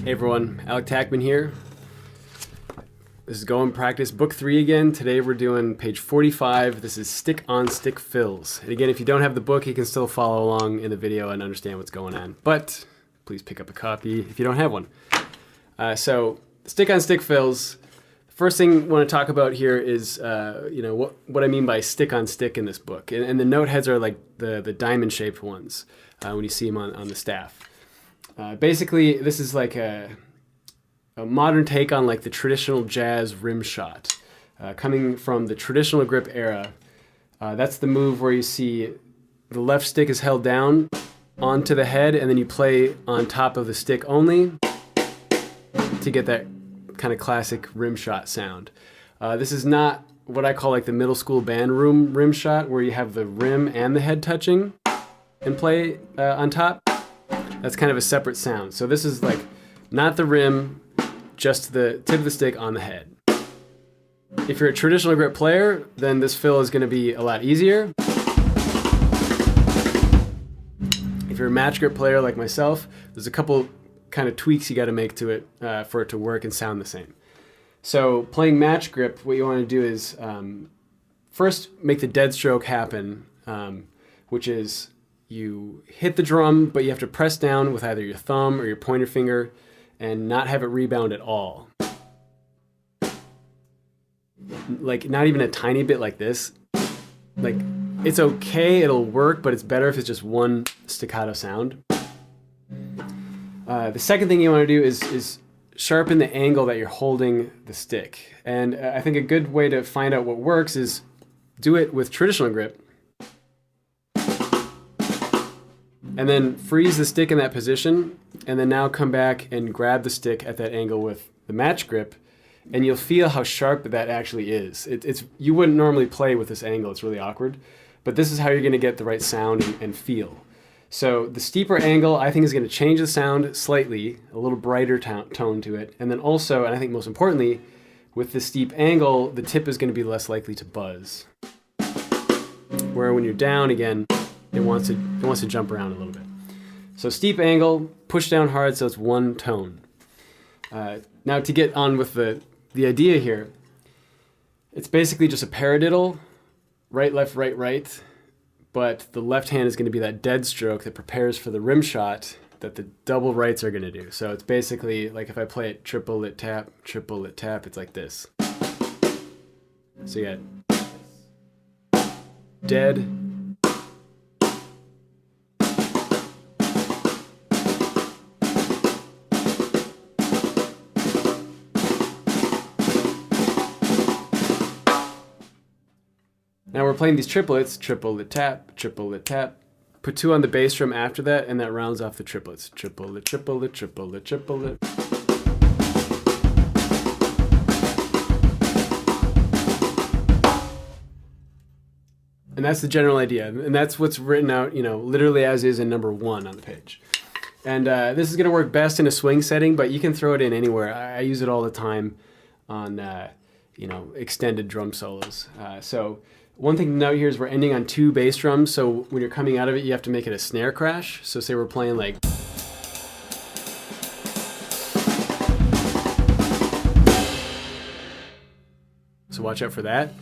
Hey everyone, Alec Tackmann here. This is GoAndPractice Book 3 again. Today we're doing page 45. This is stick on stick fills. And again, if you don't have the book, you can still follow along in the video and understand what's going on. But please pick up a copy if you don't have one. So stick on stick fills. The first thing I want to talk about here is what I mean by stick on stick in this book. And the note heads are like the diamond shaped ones when you see them on the staff. Basically, this is like a modern take on like the traditional jazz rim shot. Coming from the traditional grip era, that's the move where you see the left stick is held down onto the head and then you play on top of the stick only to get that kind of classic rim shot sound. This is not what I call like the middle school band room rim shot where you have the rim and the head touching and play on top. That's kind of a separate sound. So this is like not the rim, just the tip of the stick on the head. If you're a traditional grip player, then this fill is going to be a lot easier. If you're a match grip player like myself, there's a couple kind of tweaks you got to make to it for it to work and sound the same. So playing match grip, what you want to do is first make the dead stroke happen, which is you hit the drum, but you have to press down with either your thumb or your pointer finger and not have it rebound at all. Like not even a tiny bit like this. Like it's okay, it'll work, but it's better if it's just one staccato sound. The second thing you want to do is sharpen the angle that you're holding the stick. And I think a good way to find out what works is do it with traditional grip. And then freeze the stick in that position, and then now come back and grab the stick at that angle with the match grip, and you'll feel how sharp that actually is. You wouldn't normally play with this angle, it's really awkward, but this is how you're gonna get the right sound and feel. So the steeper angle, I think, is gonna change the sound slightly, a little brighter tone to it, and then also, and I think most importantly, with the steep angle, the tip is gonna be less likely to buzz. Where when you're down again, it wants to jump around a little bit. So steep angle, push down hard so it's one tone. Now to get on with the idea here, it's basically just a paradiddle, right, left, right, but the left hand is going to be that dead stroke that prepares for the rim shot that the double rights are going to do. So it's basically like if I play it triple lit tap, it's like this. So you got dead, now we're playing these triplets, triple lit tap, put two on the bass drum after that, and that rounds off the triplets. Triple lit, triple lit, triple lit, triple lit. And that's the general idea, and that's what's written out, literally as is in number 1 on the page. And this is gonna work best in a swing setting, but you can throw it in anywhere. I use it all the time on, extended drum solos. So one thing to note here is we're ending on 2 bass drums, so when you're coming out of it, you have to make it a snare crash. So say we're playing like... So watch out for that.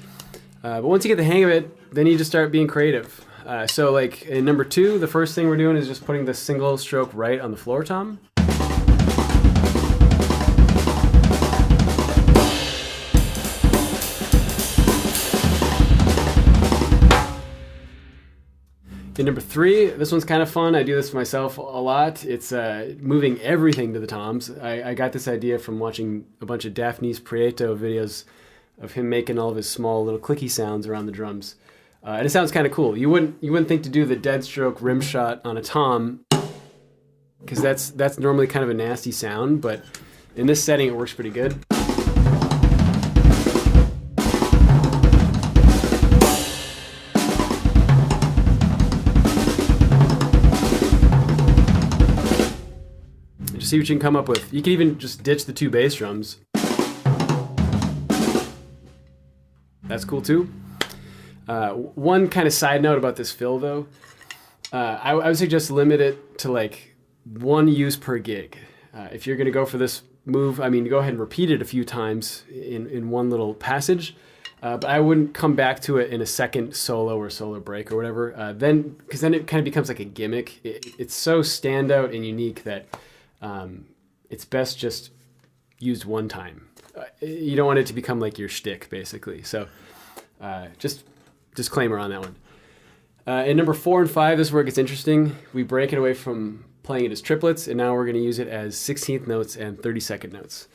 But once you get the hang of it, then you just start being creative. So like in number 2, the first thing we're doing is just putting the single stroke right on the floor tom. In number 3, this one's kind of fun. I do this myself a lot. It's moving everything to the toms. I got this idea from watching a bunch of Daphne's Prieto videos of him making all of his small little clicky sounds around the drums. And it sounds kind of cool. You wouldn't think to do the dead stroke rim shot on a tom, because that's normally kind of a nasty sound, but in this setting it works pretty good. Just see what you can come up with. You can even just ditch the 2 bass drums. That's cool too. One kind of side note about this fill though, I would suggest limit it to like one use per gig. If you're going to go for this move, I mean, go ahead and repeat it a few times in one little passage. But I wouldn't come back to it in a second solo or solo break or whatever. Because then it kind of becomes like a gimmick. It's so standout and unique that it's best just used one time. You don't want it to become like your shtick, basically. So just disclaimer on that one. In number 4 and 5, this is where it gets interesting. We break it away from playing it as triplets, and now we're going to use it as 16th notes and 32nd notes.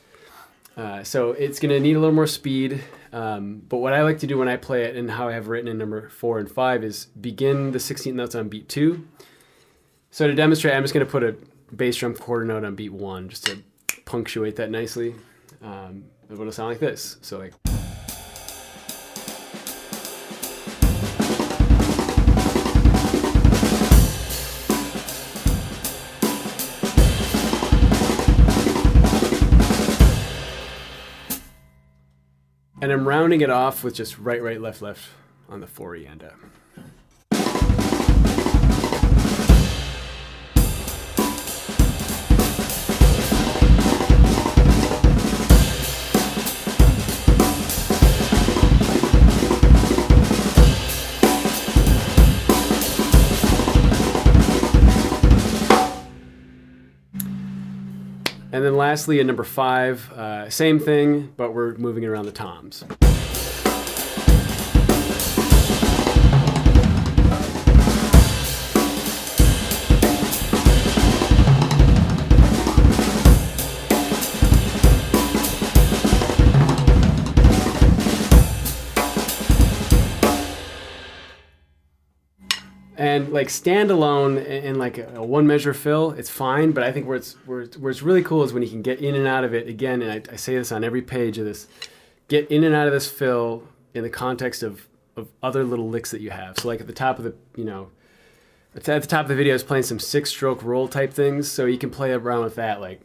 So it's going to need a little more speed, but what I like to do when I play it and how I have written in number 4 and 5 is begin the 16th notes on beat 2. So to demonstrate, I'm just going to put a bass drum quarter note on beat 1 just to punctuate that nicely. It'll sound like this. So like. And I'm rounding it off with just right, right, left, left on the 4E end up. And then lastly, in number 5, same thing, but we're moving it around the toms. And like standalone in like a one measure fill, it's fine. But I think where it's really cool is when you can get in and out of it again. And I say this on every page of this: get in and out of this fill in the context of other little licks that you have. So like at the top of the at the top of the video, I was playing some 6-stroke roll type things. So you can play around with that, like.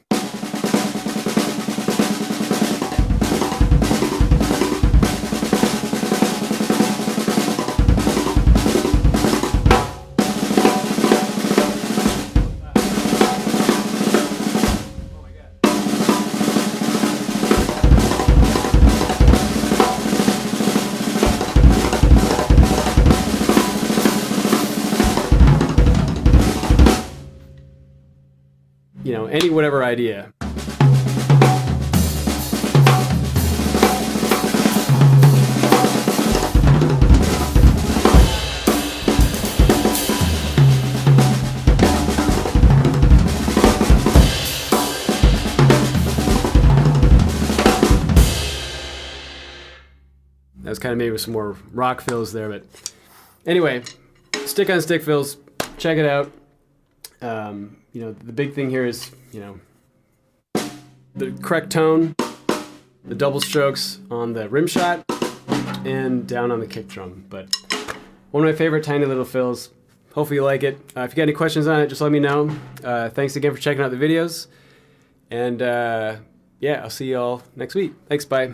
Any whatever idea. That was kind of maybe with some more rock fills there, but anyway, stick on stick fills, check it out. The big thing here is, the correct tone, the double strokes on the rim shot, and down on the kick drum. But one of my favorite tiny little fills. Hopefully you like it. If you got any questions on it, just let me know. Thanks again for checking out the videos. And yeah, I'll see you all next week. Thanks, bye.